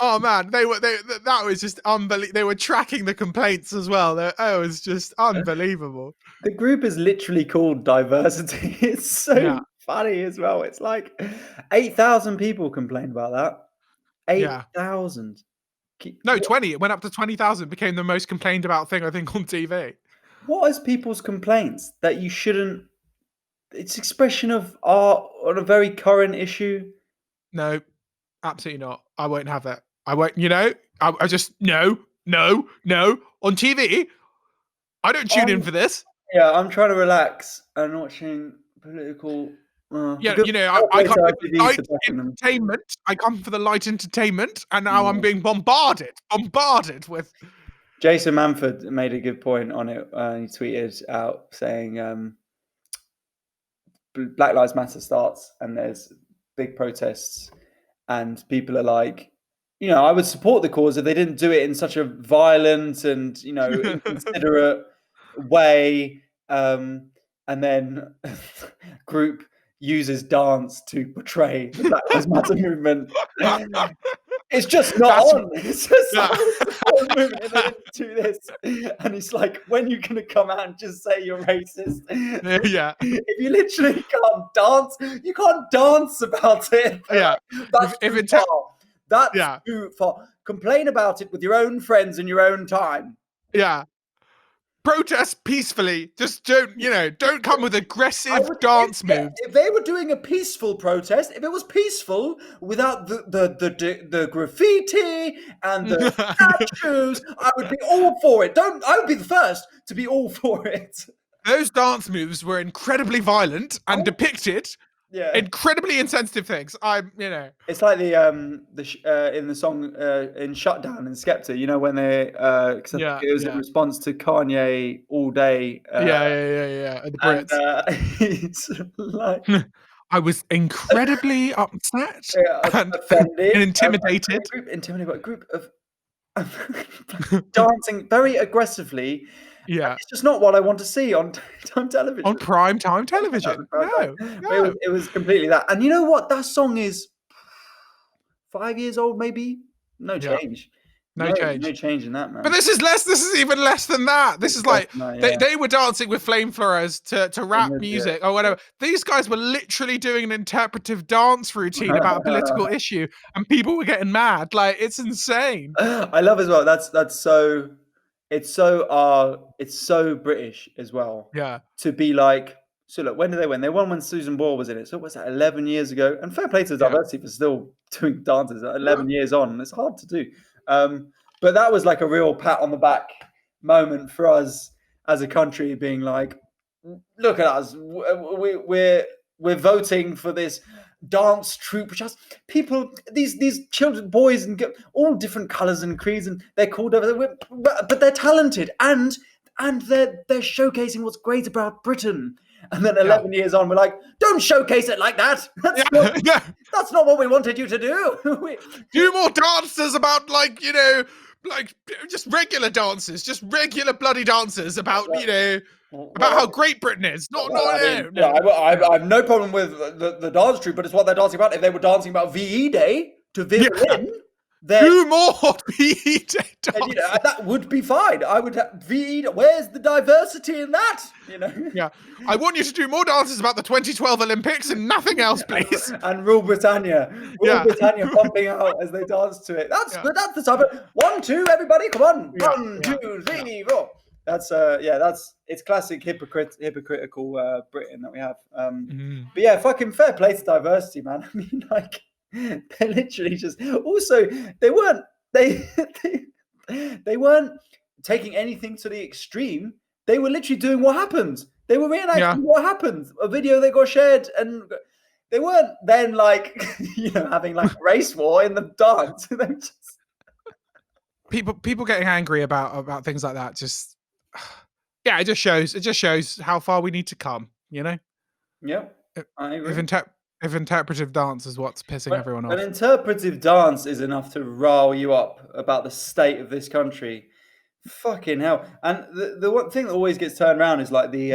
[SPEAKER 1] Oh man, that was just unbelievable. They were tracking the complaints as well. It was just unbelievable.
[SPEAKER 2] The group is literally called Diversity. It's so
[SPEAKER 1] Yeah,
[SPEAKER 2] funny as well. It's like 8,000 people complained about that.
[SPEAKER 1] yeah.
[SPEAKER 2] 8,000.
[SPEAKER 1] No, 20. It went up to 20,000. Became the most complained about thing I think on TV.
[SPEAKER 2] What is people's complaints that you shouldn't? It's expression of art on a very current issue.
[SPEAKER 1] No, absolutely not. I won't have it. I won't. I just no, no, no on TV. I don't tune in
[SPEAKER 2] I'm,
[SPEAKER 1] for this.
[SPEAKER 2] yeah, I'm trying to relax and watching political.
[SPEAKER 1] Yeah,
[SPEAKER 2] Good
[SPEAKER 1] I come for
[SPEAKER 2] TV
[SPEAKER 1] light
[SPEAKER 2] for backing them.
[SPEAKER 1] entertainment. I come for the light entertainment, and now I'm
[SPEAKER 2] Yeah.
[SPEAKER 1] being bombarded with.
[SPEAKER 2] Jason Manford made a good point on it. He tweeted out saying, Black Lives Matter starts and there's big protests, and people are like, I would support the cause if they didn't do it in such a violent and inconsiderate way. And then group uses dance to portray the Black Lives Matter movement. It's just not
[SPEAKER 1] That's
[SPEAKER 2] on. It's just
[SPEAKER 1] yeah.
[SPEAKER 2] I would support the movement if they didn't do this. And he's like, when are you gonna come out and just say you're racist?
[SPEAKER 1] Yeah,
[SPEAKER 2] If you literally can't dance, you can't dance about it.
[SPEAKER 1] yeah.
[SPEAKER 2] That's
[SPEAKER 1] If
[SPEAKER 2] too
[SPEAKER 1] it,
[SPEAKER 2] far. That's
[SPEAKER 1] yeah,
[SPEAKER 2] too far. Complain about it with your own friends in your own time.
[SPEAKER 1] yeah. Protest peacefully. Just don't come with
[SPEAKER 2] I
[SPEAKER 1] aggressive
[SPEAKER 2] would,
[SPEAKER 1] dance moves.
[SPEAKER 2] if they were doing a peaceful protest, if it was peaceful without the graffiti and the statues, I would be all for it. I would be the first to be all for it.
[SPEAKER 1] Those dance moves were incredibly violent and depicted
[SPEAKER 2] Yeah.
[SPEAKER 1] incredibly insensitive things.
[SPEAKER 2] It's like in the song in Shutdown in Skepta, when they because I think
[SPEAKER 1] Yeah,
[SPEAKER 2] it was in
[SPEAKER 1] yeah,
[SPEAKER 2] response to Kanye All Day,
[SPEAKER 1] the
[SPEAKER 2] and
[SPEAKER 1] Brits.
[SPEAKER 2] it's like
[SPEAKER 1] I was incredibly upset and
[SPEAKER 2] offended,
[SPEAKER 1] intimidated.
[SPEAKER 2] intimidated by a group of dancing very aggressively. And
[SPEAKER 1] Yeah,
[SPEAKER 2] it's just not what I want to see on time
[SPEAKER 1] on
[SPEAKER 2] television.
[SPEAKER 1] prime time
[SPEAKER 2] That was
[SPEAKER 1] television.
[SPEAKER 2] prime
[SPEAKER 1] No,
[SPEAKER 2] time. But
[SPEAKER 1] no.
[SPEAKER 2] it was completely that. And you know what? That song is 5 years old, maybe. No
[SPEAKER 1] Yeah,
[SPEAKER 2] change.
[SPEAKER 1] no
[SPEAKER 2] No
[SPEAKER 1] change.
[SPEAKER 2] change in that,
[SPEAKER 1] But
[SPEAKER 2] man.
[SPEAKER 1] this is less. This is even less than that. This is like
[SPEAKER 2] Yeah.
[SPEAKER 1] they were dancing with flamethrowers to rap music or whatever. These guys were literally doing an interpretive dance routine about a political issue, and people were getting mad. Like it's insane.
[SPEAKER 2] I love as well. That's so. It's so British as well
[SPEAKER 1] Yeah,
[SPEAKER 2] to be like. So look, when did they win? They won when Susan Boyle was in it. So what's that? 11 years ago. And fair play to the
[SPEAKER 1] yeah,
[SPEAKER 2] diversity for still doing dances at
[SPEAKER 1] yeah,
[SPEAKER 2] 11 years on. It's hard to do. But that was like a real pat on the back moment for us as a country, being like, look at us. We're voting for this dance troupe, which has people, these children, boys, and all different colours and creeds, and they're called over, but they're talented, and they're showcasing what's great about Britain. And then
[SPEAKER 1] yeah,
[SPEAKER 2] 11 years on, we're like, don't showcase it like that.
[SPEAKER 1] yeah, yeah.
[SPEAKER 2] That's not what we wanted you to do.
[SPEAKER 1] Do more dances about like just regular dances, just regular bloody dances about about how great Britain is. Not
[SPEAKER 2] I mean,
[SPEAKER 1] no.
[SPEAKER 2] I have no problem with the dance troupe, but it's what they're dancing about. If they were dancing about VE Day to
[SPEAKER 1] Yeah.
[SPEAKER 2] violin, then
[SPEAKER 1] Do more PE dances.
[SPEAKER 2] that would be fine. I would have VE. Where's the diversity in that?
[SPEAKER 1] Yeah, I want you to do more dances about the 2012 Olympics and nothing else, please.
[SPEAKER 2] And Rule Britannia,
[SPEAKER 1] Yeah.
[SPEAKER 2] pumping out as they dance to it. That's
[SPEAKER 1] Yeah.
[SPEAKER 2] good. That's the type of 1, 2, everybody, come on,
[SPEAKER 1] Yeah,
[SPEAKER 2] 1,
[SPEAKER 1] yeah,
[SPEAKER 2] 2, 3, 4. That's it's classic hypocritical Britain that we have. But yeah, fucking fair play to diversity, man. I mean, like they're literally just. Also, they weren't they weren't taking anything to the extreme. They were literally doing what happened. They were reenacting what happened. A video that got shared, and they weren't then like having like a race war in the dance.
[SPEAKER 1] People getting angry about things like that just it just shows how far we need to come.
[SPEAKER 2] Yeah, I agree.
[SPEAKER 1] If interpretive dance is what's pissing everyone off.
[SPEAKER 2] An interpretive dance is enough to rile you up about the state of this country. Fucking hell. And the one thing that always gets turned around is like the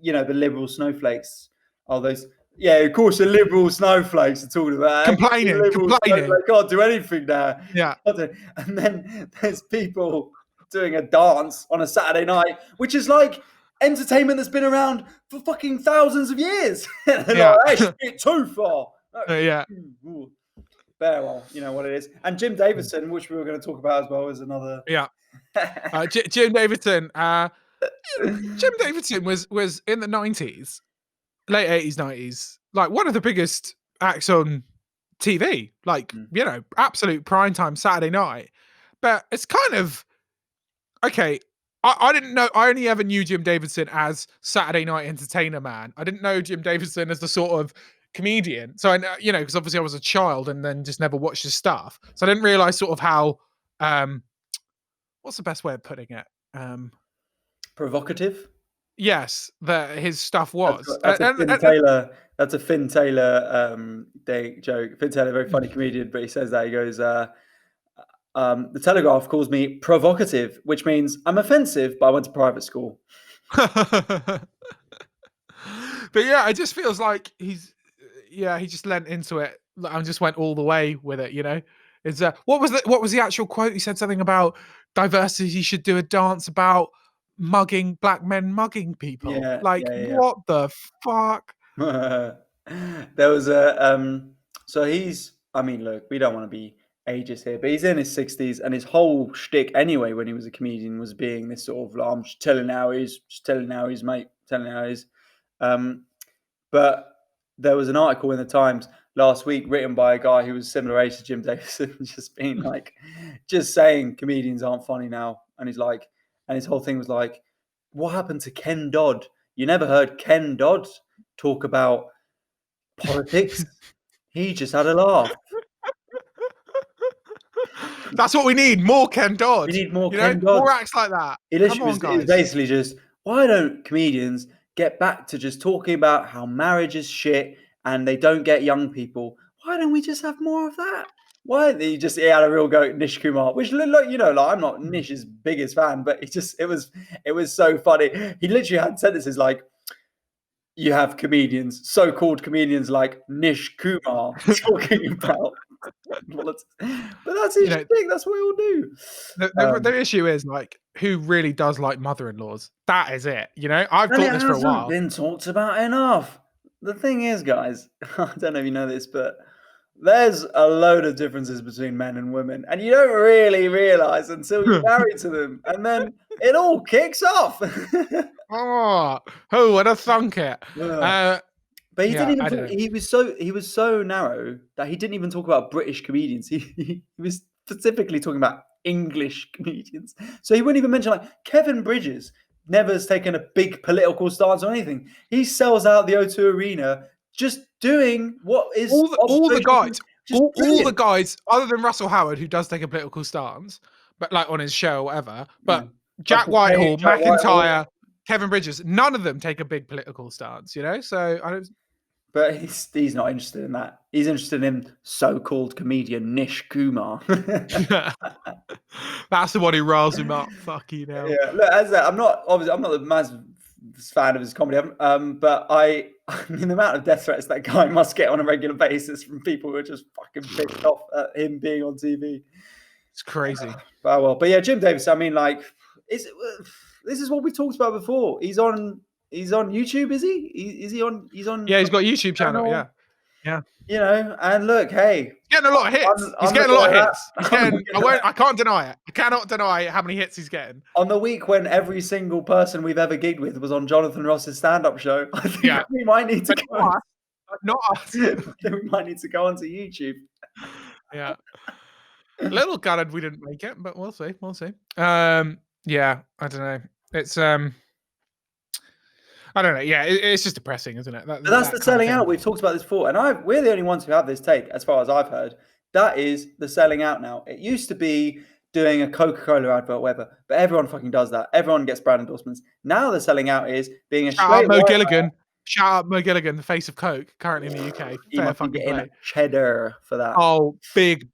[SPEAKER 2] the liberal snowflakes. Oh, those Yeah, of course, the liberal snowflakes are talking about it. The
[SPEAKER 1] complaining,
[SPEAKER 2] liberal
[SPEAKER 1] complaining.
[SPEAKER 2] snowflake can't do anything now.
[SPEAKER 1] Yeah,
[SPEAKER 2] And then there's people doing a dance on a Saturday night, which is like entertainment that's been around for fucking thousands of years. And they're
[SPEAKER 1] yeah,
[SPEAKER 2] like, that's a bit too far.
[SPEAKER 1] yeah,
[SPEAKER 2] Ooh, Bear, well, you know what it is. And Jim Davidson, which we were going to talk about as well, is another.
[SPEAKER 1] yeah. Jim Davidson. Jim Davidson was in the 90s, late 80s, 90s, like one of the biggest acts on TV, like, you know, absolute prime time Saturday night. But it's kind of okay. I didn't know. I only ever knew Jim Davidson as Saturday night entertainer man. I didn't know Jim Davidson as the sort of comedian. So I know, you know, because obviously I was a child and then just never watched his stuff. So I didn't realize sort of how what's the best way of putting it?
[SPEAKER 2] Provocative.
[SPEAKER 1] Yes, that his stuff
[SPEAKER 2] That's,
[SPEAKER 1] was.
[SPEAKER 2] that's a Finn Taylor. That's a Finn Taylor joke. Finn Taylor, very funny comedian, but he says that he goes, "The Telegraph calls me provocative, which means I'm offensive, but I went to private school."
[SPEAKER 1] But yeah, it just feels like he just lent into it and just went all the way with it, you know. It's what was the actual quote? He said something about diversity should do a dance about mugging black men mugging people.
[SPEAKER 2] Yeah,
[SPEAKER 1] Like
[SPEAKER 2] yeah,
[SPEAKER 1] what the fuck?
[SPEAKER 2] yeah. There was a so he's. I mean, look, we don't want to be ageist here, but he's in his 60s, and his whole shtick anyway when he was a comedian was being this sort of, like, I'm just telling how he is, just telling how he is, mate, telling how he is. Um, But there was an article in the Times last week written by a guy who was similar age to Jim Davidson, just being like, just saying comedians aren't funny now. And he's like, and his whole thing was like, what happened to Ken Dodd? You never heard Ken Dodd talk about politics. He just had a laugh.
[SPEAKER 1] That's what we need. More Ken
[SPEAKER 2] We
[SPEAKER 1] Dodd.
[SPEAKER 2] need more
[SPEAKER 1] You know,
[SPEAKER 2] Ken Dodd.
[SPEAKER 1] more acts like that.
[SPEAKER 2] It
[SPEAKER 1] Come
[SPEAKER 2] literally
[SPEAKER 1] on,
[SPEAKER 2] was, it was
[SPEAKER 1] guys.
[SPEAKER 2] basically just, why don't comedians get back to just talking about how marriage is shit and they don't get young people? Why don't we just have more of that? Why he had a real go at Nish Kumar, which, look, you know, like, I'm not Nish's biggest fan, but it was so funny. He literally had sentences like, you have comedians, so-called comedians like Nish Kumar talking about politics. But that's his
[SPEAKER 1] You know,
[SPEAKER 2] thing. That's what we all do.
[SPEAKER 1] the issue is like who really does like mother-in-laws? That is it. You know, I've
[SPEAKER 2] And it
[SPEAKER 1] thought this for a
[SPEAKER 2] hasn't
[SPEAKER 1] while.
[SPEAKER 2] been talked about enough. The thing is, guys, I don't know if you know this, but there's a load of differences between men and women, and you don't really realize until you're married to them, and then it all kicks off.
[SPEAKER 1] Oh, who would have thunk it?
[SPEAKER 2] But he didn't
[SPEAKER 1] Yeah,
[SPEAKER 2] even
[SPEAKER 1] I
[SPEAKER 2] talk,
[SPEAKER 1] don't know.
[SPEAKER 2] he was so narrow that he didn't even talk about British comedians. He was specifically talking about English comedians. So he wouldn't even mention, like, Kevin Bridges never has taken a big political stance or anything. He sells out the O2 Arena just doing what is
[SPEAKER 1] All the
[SPEAKER 2] observational,
[SPEAKER 1] guys,
[SPEAKER 2] just
[SPEAKER 1] all the
[SPEAKER 2] brilliant.
[SPEAKER 1] guys, other than Russell Howard, who does take a political stance, but like on his show or whatever.
[SPEAKER 2] Yeah.
[SPEAKER 1] But Jack
[SPEAKER 2] Russell Page,
[SPEAKER 1] Whitehall,
[SPEAKER 2] Jack Whitehall.
[SPEAKER 1] McIntyre, Kevin Bridges, none of them take a big political stance. You know, so I don't.
[SPEAKER 2] But he's not interested in that. He's interested in so-called comedian Nish Kumar.
[SPEAKER 1] That's the one who riles him up. Fucking hell.
[SPEAKER 2] Yeah, look, as I said, I'm not the massive fan of his comedy, but I mean, the amount of death threats that guy must get on a regular basis from people who are just fucking pissed off at him being on TV.
[SPEAKER 1] It's crazy.
[SPEAKER 2] Oh well, but yeah, Jim Davis. I mean, like, this is what we talked about before. He's on YouTube, is he? Is he on? He's on.
[SPEAKER 1] Yeah, he's got a YouTube channel.
[SPEAKER 2] Channel,
[SPEAKER 1] Yeah, yeah.
[SPEAKER 2] you know, and look, hey,
[SPEAKER 1] He's getting a lot of hits. He's
[SPEAKER 2] I'm
[SPEAKER 1] getting a
[SPEAKER 2] looking
[SPEAKER 1] lot
[SPEAKER 2] at
[SPEAKER 1] of
[SPEAKER 2] that.
[SPEAKER 1] hits. He's
[SPEAKER 2] I'm
[SPEAKER 1] getting.
[SPEAKER 2] looking at that.
[SPEAKER 1] I can't deny it. I cannot deny how many hits he's getting.
[SPEAKER 2] On the week when every single person we've ever gigged with was on Jonathan Ross's stand-up show, I think
[SPEAKER 1] Yeah,
[SPEAKER 2] we might need to
[SPEAKER 1] but
[SPEAKER 2] go.
[SPEAKER 1] not us.
[SPEAKER 2] We might need to go onto YouTube.
[SPEAKER 1] Yeah. A little gutted we didn't make it, but we'll see. We'll see. Yeah, I don't know. It's I don't know. Yeah, it's just depressing, isn't it?
[SPEAKER 2] But that's the selling out. We've talked about this before, and we're the only ones who have this take, as far as I've heard. That is the selling out now. It used to be doing a Coca-Cola advert, whatever, but everyone fucking does that. Everyone gets brand endorsements. Now the selling out is being a
[SPEAKER 1] Shout out
[SPEAKER 2] straight
[SPEAKER 1] Mo
[SPEAKER 2] white
[SPEAKER 1] Gilligan.
[SPEAKER 2] man.
[SPEAKER 1] Shout out Mo Gilligan, the face of Coke, currently in the UK.
[SPEAKER 2] He
[SPEAKER 1] Fair
[SPEAKER 2] must be
[SPEAKER 1] fucking
[SPEAKER 2] getting
[SPEAKER 1] play.
[SPEAKER 2] cheddar for that.
[SPEAKER 1] Oh, big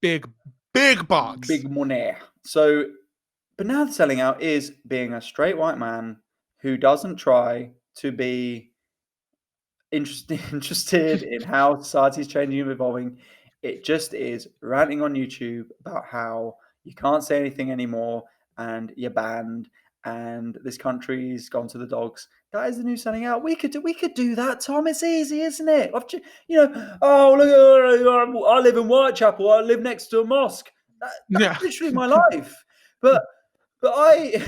[SPEAKER 1] bucks.
[SPEAKER 2] Big money. So, but now the selling out is being a straight white man who doesn't try to be interested in how society's changing and evolving. It just is ranting on YouTube about how you can't say anything anymore and you're banned and this country's gone to the dogs. That is the new selling out. We could do that, Tom. It's easy, isn't it? Oh look, I live in Whitechapel. I live next to a mosque. That's
[SPEAKER 1] Yeah.
[SPEAKER 2] literally my life. But but I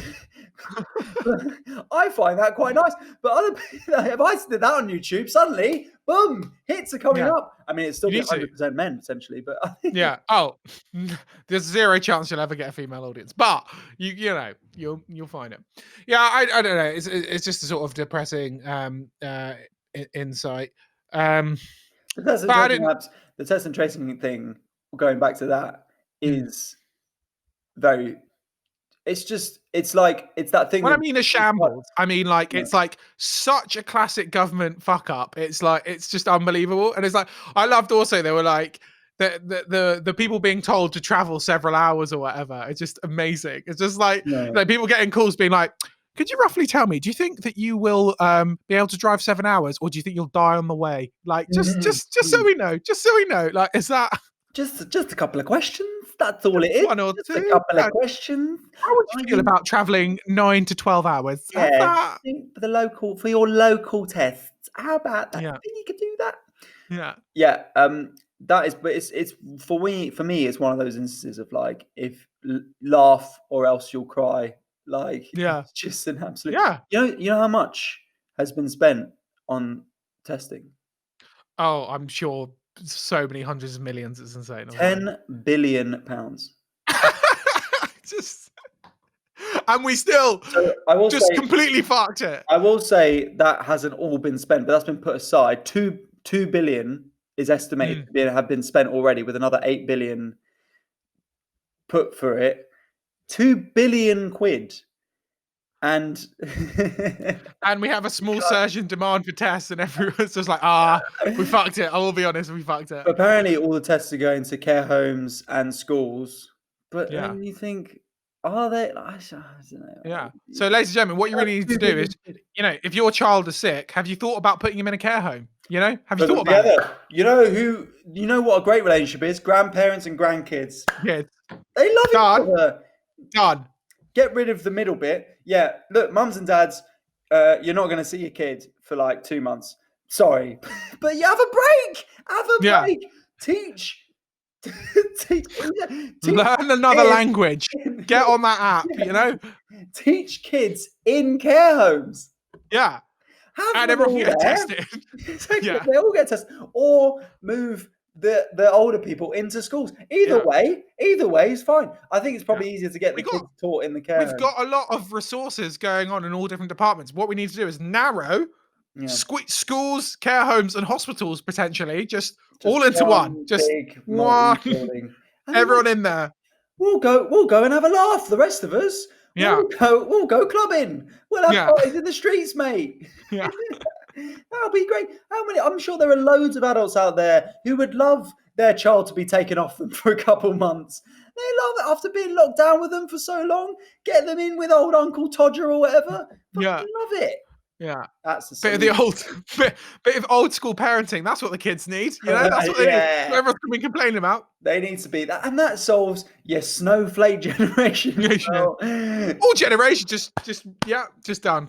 [SPEAKER 2] I find that quite nice. But other people, if I did that on YouTube, suddenly, boom, hits are coming
[SPEAKER 1] Yeah.
[SPEAKER 2] up. I mean, it'd still
[SPEAKER 1] You
[SPEAKER 2] be
[SPEAKER 1] need to.
[SPEAKER 2] 100% men potentially, but I think
[SPEAKER 1] Yeah. Oh, there's zero chance you'll ever get a female audience, but you'll find it. Yeah. I don't know. It's just a sort of depressing insight.
[SPEAKER 2] the test and
[SPEAKER 1] But I
[SPEAKER 2] tracing
[SPEAKER 1] didn't.
[SPEAKER 2] apps, the test and tracing thing, going back to that,
[SPEAKER 1] Mm.
[SPEAKER 2] is very. It's that thing
[SPEAKER 1] When I
[SPEAKER 2] with.
[SPEAKER 1] mean a
[SPEAKER 2] It's like,
[SPEAKER 1] shambles, I mean like
[SPEAKER 2] yeah.
[SPEAKER 1] it's like such a classic government fuck up. It's like it's just unbelievable, and it's like I loved also they were like the people being told to travel several hours or whatever. It's just amazing. It's just
[SPEAKER 2] Yeah.
[SPEAKER 1] like people getting calls being like, "Could you roughly tell me? Do you think that you will be able to drive 7 hours, or do you think you'll die on the way? Like just so we know, just so we know. Like is that
[SPEAKER 2] Just a couple of questions. That's all
[SPEAKER 1] just
[SPEAKER 2] it is.
[SPEAKER 1] one or
[SPEAKER 2] Just a
[SPEAKER 1] two?
[SPEAKER 2] couple of questions.
[SPEAKER 1] How would
[SPEAKER 2] Are
[SPEAKER 1] you feel
[SPEAKER 2] you
[SPEAKER 1] about traveling 9 to 12 hours? Have
[SPEAKER 2] Yeah,
[SPEAKER 1] that?
[SPEAKER 2] think for your local tests. How about that?
[SPEAKER 1] Yeah,
[SPEAKER 2] Think you could do that?
[SPEAKER 1] yeah,
[SPEAKER 2] Yeah, that is, but it's for me, it's one of those instances of like, if laugh or else you'll cry. Like,
[SPEAKER 1] yeah.
[SPEAKER 2] it's just an absolute.
[SPEAKER 1] Yeah.
[SPEAKER 2] You know how much has been spent on testing?
[SPEAKER 1] Oh, I'm sure so many hundreds of millions. It's insane. Online.
[SPEAKER 2] £10 billion.
[SPEAKER 1] Just and we still
[SPEAKER 2] So I will
[SPEAKER 1] just
[SPEAKER 2] say,
[SPEAKER 1] completely fucked it.
[SPEAKER 2] that hasn't all been spent, but that's been put aside. Two billion is estimated
[SPEAKER 1] Mm.
[SPEAKER 2] to have been spent already, with another 8 billion put for it. 2 billion quid, and
[SPEAKER 1] And we have a small surge in demand for tests, and everyone's just like, we fucked it. I will be honest, we fucked it.
[SPEAKER 2] apparently all the tests are going to care homes and schools. But
[SPEAKER 1] Yeah.
[SPEAKER 2] then you think, are they? I don't know.
[SPEAKER 1] Yeah. So, ladies and gentlemen, what you really need to
[SPEAKER 2] Two
[SPEAKER 1] do is,
[SPEAKER 2] billion quid.
[SPEAKER 1] if your child is sick, have you thought about putting him in a care home? Have you
[SPEAKER 2] Put them
[SPEAKER 1] thought about it?
[SPEAKER 2] together. You know who? You know what a great relationship is? Grandparents and grandkids.
[SPEAKER 1] Yeah.
[SPEAKER 2] They love each
[SPEAKER 1] Done.
[SPEAKER 2] other.
[SPEAKER 1] Done.
[SPEAKER 2] Get rid of the middle bit. Yeah, look, mums and dads, you're not going to see your kid for like 2 months. Sorry, but you have a break. Have a
[SPEAKER 1] Yeah.
[SPEAKER 2] break. Teach. teach,
[SPEAKER 1] Learn another
[SPEAKER 2] kids-
[SPEAKER 1] language. Get on that app,
[SPEAKER 2] Teach kids in care homes.
[SPEAKER 1] Yeah.
[SPEAKER 2] Have
[SPEAKER 1] And
[SPEAKER 2] them
[SPEAKER 1] everyone
[SPEAKER 2] all
[SPEAKER 1] can get
[SPEAKER 2] there.
[SPEAKER 1] tested.
[SPEAKER 2] Exactly.
[SPEAKER 1] Yeah.
[SPEAKER 2] They all get tested. Or move the older people into schools. Either way is fine. I think it's probably easier to get the kids taught in the care
[SPEAKER 1] We've
[SPEAKER 2] home.
[SPEAKER 1] got a lot of resources going on in all different departments. What we need to do is narrow schools, care homes, and hospitals potentially just all into one. Just
[SPEAKER 2] big
[SPEAKER 1] one.
[SPEAKER 2] building.
[SPEAKER 1] Everyone in there.
[SPEAKER 2] We'll go and have a laugh. The rest of us,
[SPEAKER 1] Yeah.
[SPEAKER 2] we'll go clubbing. We'll have
[SPEAKER 1] Yeah.
[SPEAKER 2] parties in the streets, mate.
[SPEAKER 1] Yeah.
[SPEAKER 2] That'll be great. I'm sure there are loads of adults out there who would love their child to be taken off them for a couple months. They love it after being locked down with them for so long. Get them in with old Uncle Todger or whatever.
[SPEAKER 1] Yeah.
[SPEAKER 2] Fucking love it.
[SPEAKER 1] Yeah.
[SPEAKER 2] That's the
[SPEAKER 1] Bit of the bit of old school parenting. That's what the kids need. That's what they need. That's what everyone's been complaining about.
[SPEAKER 2] They need to be that, and that solves your snowflake generation.
[SPEAKER 1] All generation just done.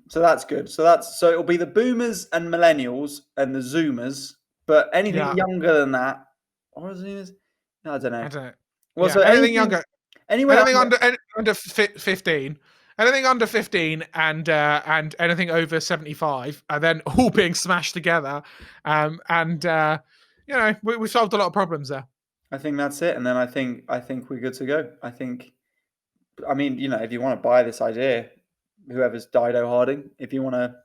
[SPEAKER 2] So that's good. So it'll be the boomers and millennials and the zoomers, but anything younger than that, or zoomers, I don't know.
[SPEAKER 1] I don't know.
[SPEAKER 2] Well, so
[SPEAKER 1] anything younger,
[SPEAKER 2] anywhere
[SPEAKER 1] anything under 15. Anything under 15 and anything over 75 are then all being smashed together. We solved a lot of problems there.
[SPEAKER 2] I think that's it. And then I think we're good to go. I mean, if you want to buy this idea, whoever's Dido Harding, if you want to,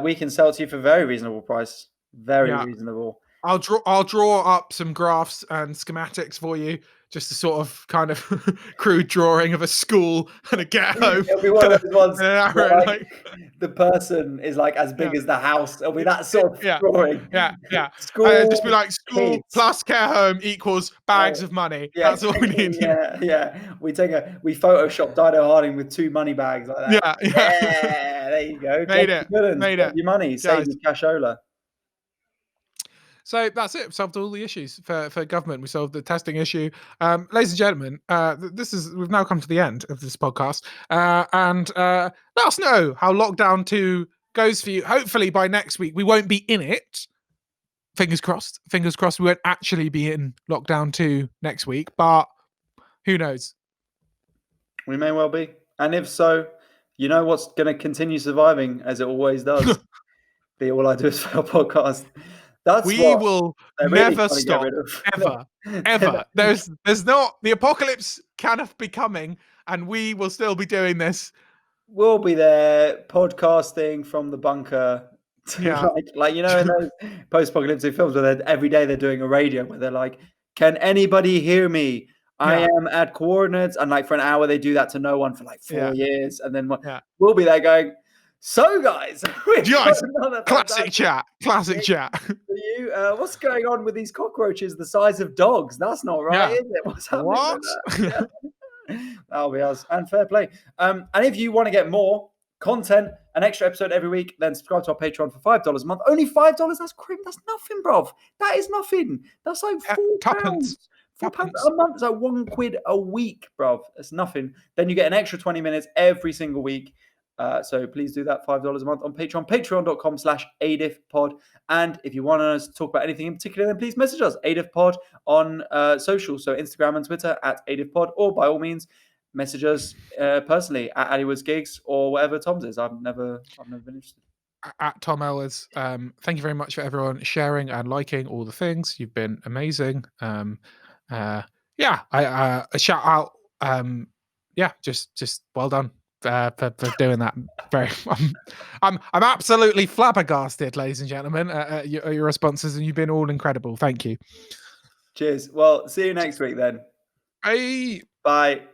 [SPEAKER 2] we can sell it to you for very reasonable price. Very reasonable.
[SPEAKER 1] I'll draw up some graphs and schematics for you, just a sort of kind of crude drawing of a school and a get home.
[SPEAKER 2] It'll be one of those ones where
[SPEAKER 1] Like,
[SPEAKER 2] the person is like as big
[SPEAKER 1] yeah.
[SPEAKER 2] as the house. It'll be that sort of
[SPEAKER 1] Yeah,
[SPEAKER 2] drawing.
[SPEAKER 1] yeah. Just be
[SPEAKER 2] School
[SPEAKER 1] like, school
[SPEAKER 2] kids.
[SPEAKER 1] plus care home equals bags of money.
[SPEAKER 2] Yeah,
[SPEAKER 1] That's all we need.
[SPEAKER 2] yeah. We Photoshop Dido Harding with 2 money bags like that.
[SPEAKER 1] Yeah.
[SPEAKER 2] Yeah, there you go.
[SPEAKER 1] Made
[SPEAKER 2] Get
[SPEAKER 1] it.
[SPEAKER 2] your villains,
[SPEAKER 1] Made
[SPEAKER 2] get
[SPEAKER 1] it.
[SPEAKER 2] your money, save
[SPEAKER 1] Guys.
[SPEAKER 2] your cashola.
[SPEAKER 1] So that's it. Solved all the issues for government. We solved the testing issue. Ladies and gentlemen, we've now come to the end of this podcast. And let us know how lockdown 2 goes for you. Hopefully by next week we won't be in it. Fingers crossed. Fingers crossed we won't actually be in lockdown 2 next week, but who knows?
[SPEAKER 2] We may well be. And if so, you know what's going to continue surviving as it always does? The All I Do Is Fail podcast. That's
[SPEAKER 1] we
[SPEAKER 2] what
[SPEAKER 1] will
[SPEAKER 2] they're really
[SPEAKER 1] never
[SPEAKER 2] trying to
[SPEAKER 1] stop.
[SPEAKER 2] get rid of.
[SPEAKER 1] Ever. There's not, the apocalypse cannot be coming, and we will still be doing this.
[SPEAKER 2] We'll be there podcasting from the bunker.
[SPEAKER 1] Yeah.
[SPEAKER 2] like in those post-apocalyptic films where every day they're doing a radio where they're like, "Can anybody hear me? I am at coordinates." And like for an hour they do that to no one for like 4 years, and then we'll be there going, "So guys,
[SPEAKER 1] classic chat.
[SPEAKER 2] For you, what's going on with these cockroaches the size of dogs? That's not right, is it? What's happening with that?" That'll be us. And fair play. And if you want to get more content, an extra episode every week, then subscribe to our Patreon for $5 a month. Only $5? That's crim. That's nothing, bruv. That is nothing. That's like £4. £4 a month. It's like £1 a week, bruv. It's nothing. Then you get an extra 20 minutes every single week. So please do that, $5 a month on Patreon, patreon.com/ADIFpod. And if you want us to talk about anything in particular, then please message us, ADIFpod, on social. So Instagram and Twitter @ADIFpod, or by all means, message us personally at Addywood's Gigs or whatever Tom's is. I've never been interested.
[SPEAKER 1] At Tom Ellers. Thank you very much for everyone sharing and liking all the things. You've been amazing. A shout out. Just well done. For doing that. I'm absolutely flabbergasted, ladies and gentlemen, your responses, and you've been all incredible. Thank you.
[SPEAKER 2] Cheers. Well, see you next week then.
[SPEAKER 1] Bye.
[SPEAKER 2] Bye.